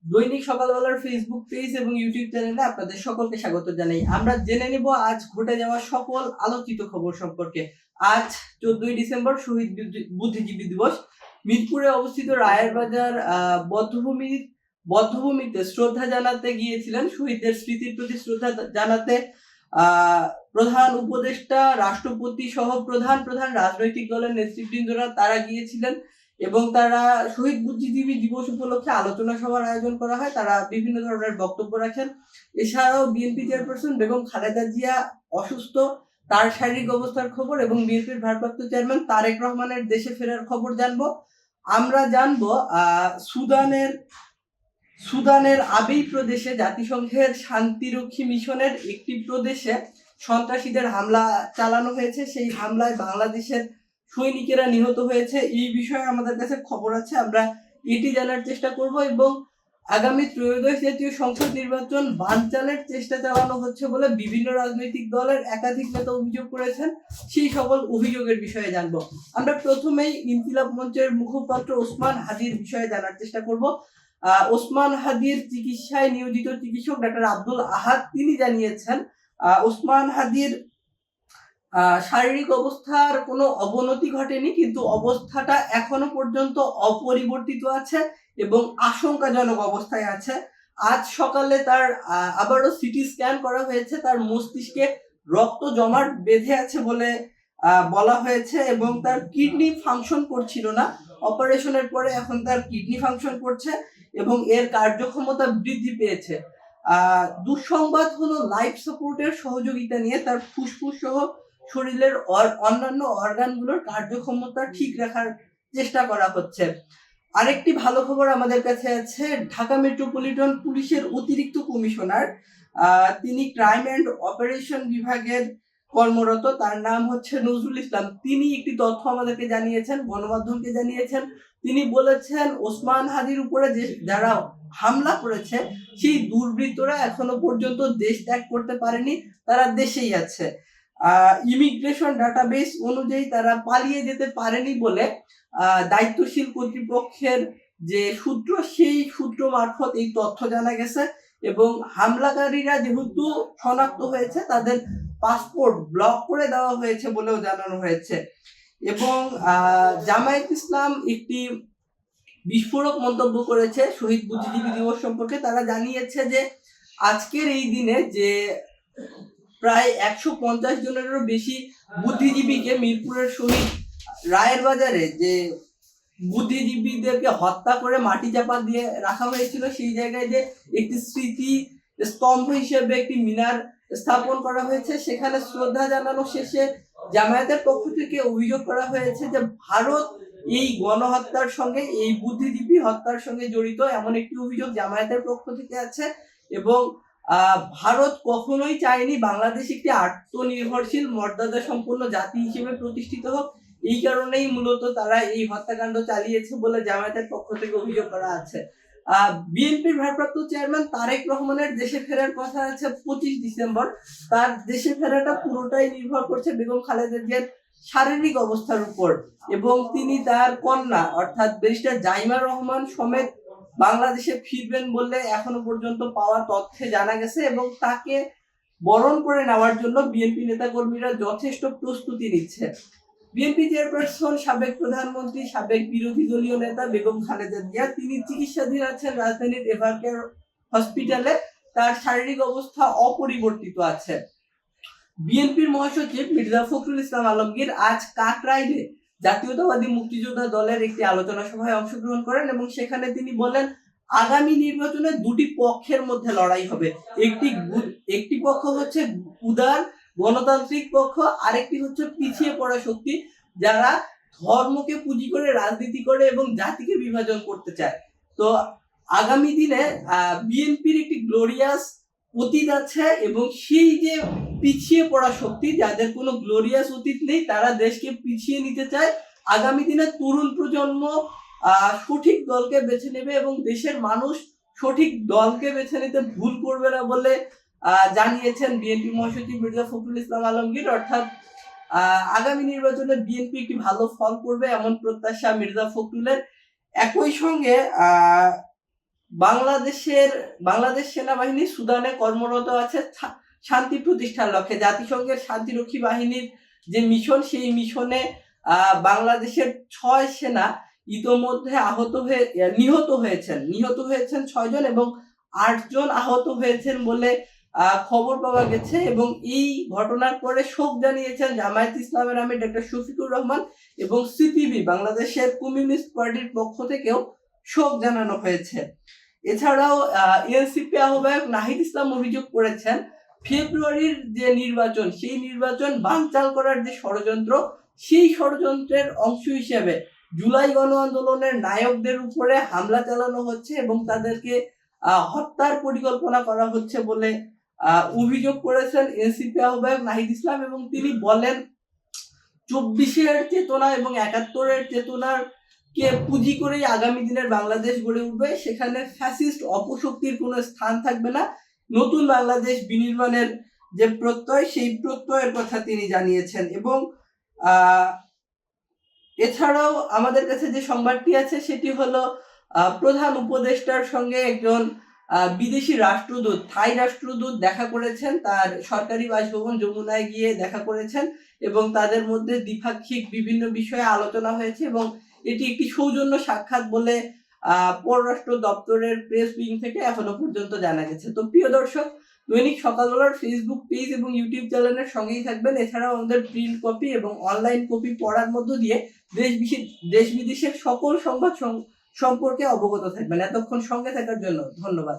দৈনিক সকালবেলার Facebook page এবং ইউটিউব চ্যানেলে আপনাদের সকলকে স্বাগত জানাই। আমরা জেনে নেব আজ ঘটে যাওয়া সকল আলোচিত খবর সম্পর্কে। আজ 14ই ডিসেম্বর শহীদ বুদ্ধিজীবী দিবস। মিরপুরে অবস্থিত রায়ের বাজার বধ্যভূমিতে শ্রদ্ধা জানাতে গিয়েছিলেন, শহীদদের স্মৃতির প্রতি শ্রদ্ধা জানাতে প্রধান উপদেষ্টা, রাষ্ট্রপতি সহ প্রধান প্রধান রাজনৈতিক দলের নেতৃবৃন্দরা তারা গিয়েছিলেন এবং তারা শহীদ বুদ্ধিজীবী দিবস উপলক্ষে আলোচনা সভার আয়োজন করা হয়। তারা বিভিন্ন ধরনের বক্তব্য রাখেন। এছাড়াও বিএনপি চেয়ারপারসন বেগম খালেদা জিয়া অসুস্থ, তার শারীরিক অবস্থার খবর এবং বিএনপির ভারপ্রাপ্ত চেয়ারম্যান তারেক রহমানের দেশে ফেরার খবর জানবো। আমরা জানবো সুদানের আবেই প্রদেশে জাতিসংঘের শান্তিরক্ষী মিশনের একটি প্রদেশে সন্ত্রাসীদের হামলা চালানো হয়েছে। সেই হামলায় বাংলাদেশের সৈনিকেরা নিহত হয়েছে। এই বিষয়ে আমাদের কাছে খবর আছে, আমরা এটি জানার চেষ্টা করব। এবং আগামী ত্রয়োদশ জাতীয় সংসদ নির্বাচন বানচালের চেষ্টা চালানো হচ্ছে বলে বিভিন্ন রাজনৈতিক দলের একাধিক নেতা অভিযোগ করেছেন। সেই সকল অভিযোগের বিষয়ে জানবো। আমরা প্রথমেই ইনকিলাব মঞ্চের মুখপাত্র ওসমান হাদির বিষয়ে জানার চেষ্টা করব। ওসমান হাদির চিকিৎসায় নিয়োজিত চিকিৎসক ডাক্তার আব্দুল আহাদ তিনি জানিয়েছেন ওসমান হাদির শারীরিক অবস্থার কোনো অবনতি ঘটেনি, কিন্তু অবস্থাটা এখনো পর্যন্ত অপরিবর্তিত আছে এবং আশঙ্কাজনক অবস্থায় আছে। আজ সকালে তার আবারও সিটি স্ক্যান করা হয়েছে, তার মস্তিষ্কে রক্ত জমাট বেঁধে আছে বলে বলা হয়েছে এবং তার কিডনি ফাংশন করছিল না। অপারেশনের পরে এখন তার কিডনি ফাংশন করছে এবং এর কার্যক্ষমতা বৃদ্ধি পেয়েছে। দুঃসংবাদ হলো লাইফ সাপোর্টের সহযোগিতা নিয়ে তার ফুসফুস সহ শরীরের অন্যান্য অর্গানগুলোর কার্যক্ষমতা ঠিক রাখার চেষ্টা করা হচ্ছে। আরেকটি ভালো খবর আমাদের কাছে আছে, ঢাকা মেট্রোপলিটন পুলিশের অতিরিক্ত কমিশনার, তিনি ক্রাইম অ্যান্ড অপারেশন বিভাগের কর্মরত, তার নাম হচ্ছে নজরুল ইসলাম। তিনি একটি তথ্য আমাদেরকে জানিয়েছেন, গণমাধ্যমকে জানিয়েছেন। তিনি বলেছেন ওসমান হাদির উপরে যারা হামলা করেছে সেই দুর্বৃত্তরা এখনো পর্যন্ত দেশ ত্যাগ করতে পারেনি, তারা দেশেই আছে। ইমিগ্রেশন ডাটাবেস অনুযায়ী তারা পালিয়ে যেতে পারেনি বলে দায়িত্বশীল কর্তৃপক্ষের যে সূত্র, সেই সূত্র মারফত এই তথ্য জানা গেছে। এবং হামলাকারীরা যেহেতু শনাক্ত হয়েছে, তাদের পাসপোর্ট ব্লক করে দেওয়া হয়েছে বলেও জানানো হয়েছে। এবং জামায়াত ইসলাম একটি বিস্ফোরক মন্তব্য করেছে শহীদ বুদ্ধিজীবী দিবস সম্পর্কে। তারা জানিয়েছে যে আজকের এই দিনে যে প্রায় 150 জনেরও বেশি বুদ্ধিজীবীকে মিরপুরের শহীদ রায়ের বাজারে যে বুদ্ধিজীবীদেরকে হত্যা করে মাটি চাপা দিয়ে রাখা হয়েছিল, সেই জায়গায় যে একটি স্মৃতি স্তম্ভ হিসেবে একটি মিনার স্থাপন করা হয়েছে, সেখানে শ্রদ্ধা জানানো শেষে জামায়াতের পক্ষ থেকে অভিযোগ করা হয়েছে যে ভারত এই গণহত্যার সঙ্গে, এই বুদ্ধিজীবী হত্যার সঙ্গে জড়িত, এমন একটি অভিযোগ জামায়াতের পক্ষ থেকে আছে। এবং ভারত কখনোই চায়নি বাংলাদেশ একটি আত্মনির্ভরশীল মর্যাদা সম্পন্ন জাতি হিসেবে প্রতিষ্ঠিত হোক। এই কারণেই মূলত তারা এই হত্যাকাণ্ড চালিয়েছে বলে জামায়াতের পক্ষ থেকে অভিযোগ করা আছে। বিএনপির ভারপ্রাপ্ত চেয়ারম্যান তারেক রহমানের দেশে ফেরার কথা আছে 25 ডিসেম্বর। তার দেশে ফেরাটা পুরোটাই নির্ভর করছে বেগম খালেদা জিয়ার শারীরিক অবস্থার উপর। এবং তিনি তার কন্যা অর্থাৎ ব্যারিস্টার জাইমা রহমান সমেত বাংলাদেশে ফিরবেন বলে এখনো পর্যন্ত পাওয়া তথ্যে জানা গেছে। এবং তাকে বরণ করে নেওয়ার জন্য বিএনপি নেতাকর্মীরা যথেষ্ট প্রস্তুতি নিচ্ছে। বিএনপি চেয়ারপারসন, সাবেক প্রধানমন্ত্রী, সাবেক বিরোধী দলীয় নেতা বেগম খালেদা জিয়া তিনি চিকিৎসাধীন আছেন রাজধানীর এভারকেয়ার হসপিটালে। তার শারীরিক অবস্থা অপরিবর্তিত আছে। বিএনপির মহাসচিব মির্জা ফখরুল ইসলাম আলমগীর আজ কাকরাইলে জাতীয়তাবাদী মুক্তিযোদ্ধা দলের একটি আলোচনা সভায় অংশগ্রহণ করেন এবং সেখানে তিনি বলেন আগামী নির্বাচনে দুটি পক্ষের মধ্যে লড়াই হবে। একটি পক্ষ হচ্ছে উদার গণতান্ত্রিক পক্ষ, আরেকটি হচ্ছে পিছিয়ে পড়া শক্তি যারা ধর্মকে পুঁজি করে রাজনীতি করে এবং জাতিকে বিভাজন করতে চায়। তো আগামী দিনে বিএনপির একটি গ্লোরিয়াস অতীত আছে এবং সেই যে পিছিয়ে পড়া শক্তি, যাদের কোনো গ্লোরিয়াস অতীত নেই, তারা দেশকে পিছিয়ে নিতে চায়। আগামী দিনে তরুণ প্রজন্ম সঠিক দলকে বেছে নেবে এবং দেশের মানুষ সঠিক দলকে বেছে নিতে ভুল করবে না বলে জানিয়েছেন বিএনপি মহাসচিব মির্জা ফখরুল ইসলাম আলমগীর। অর্থাৎ আগামী নির্বাচনে বিএনপি একটি ভালো ফল করবে এমন প্রত্যাশা মির্জা ফখরুলের। একই সঙ্গে বাংলাদেশ সেনাবাহিনী সুদানে কর্মরত আছে শান্তি প্রতিষ্ঠার লক্ষ্যে। জাতিসংঘের শান্তিরক্ষী বাহিনীর যে মিশন, সেই মিশনে বাংলাদেশের 6 সেনা ইতোমধ্যে নিহত হয়েছেন 6 জন এবং 8 জন আহত হয়েছেন বলে খবর পাওয়া গেছে। এবং এই ঘটনার পরে শোক জানিয়েছেন জামায়াত ইসলামের আমির ডক্টর শফিকুর রহমান এবং সিপিবি বাংলাদেশের কমিউনিস্ট পার্টির পক্ষ থেকেও শোক জানানো হয়েছে। এছাড়াও এনসিপি আহ্বায়ক নাহিদ ইসলাম অভিযোগ করেছেন ফেব্রুয়ারির যে নির্বাচন, সেই নির্বাচন বানচাল করার যে ষড়যন্ত্র, সেই ষড়যন্ত্রের অংশ হিসেবে জুলাই গণ আন্দোলনের নায়কদের উপরে হামলা চালানো হচ্ছে এবং তাদেরকে হত্যার পরিকল্পনা করা হচ্ছে বলে অভিযোগ করেছেন এনসিপি আহ্বায়ক নাহিদ ইসলাম। এবং তিনি বলেন 24-এর চেতনা এবং 71-এর চেতনার কে পুঁজি করেই আগামী দিনের বাংলাদেশ গড়ে উঠবে, সেখানে ফ্যাসিস্ট অপশক্তির কোনো স্থান থাকবে না। নতুন বাংলাদেশ বিনির্মাণের যে প্রত্যয়, সেই প্রত্যয়ের কথা তিনি জানিয়েছেন। এবং এছাড়াও আমাদের কাছে যে সংবাদটি আছে সেটি হলো প্রধান উপদেষ্টার সঙ্গে একজন বিদেশি রাষ্ট্রদূত, থাই রাষ্ট্রদূত দেখা করেছেন, তার সরকারি বাসভবন যমুনায় গিয়ে দেখা করেছেন এবং তাদের মধ্যে দ্বিপাক্ষিক বিভিন্ন বিষয়ে আলোচনা হয়েছে এবং এটি একটি সৌজন্য সাক্ষাৎ বলে পররাষ্ট্র দপ্তরের প্রেস উইং থেকে এখনো পর্যন্ত জানা গেছে। তো প্রিয় দর্শক, দৈনিক সকালবেলার ফেসবুক পেজ এবং ইউটিউব চ্যানেলের সঙ্গেই থাকবেন। এছাড়াও আমাদের প্রিন্ট কপি এবং অনলাইন কপি পড়ার মধ্য দিয়ে দেশ বিদেশের সকল সংবাদ সম্পর্কে অবগত থাকবেন। এতক্ষণ সঙ্গে থাকার জন্য ধন্যবাদ।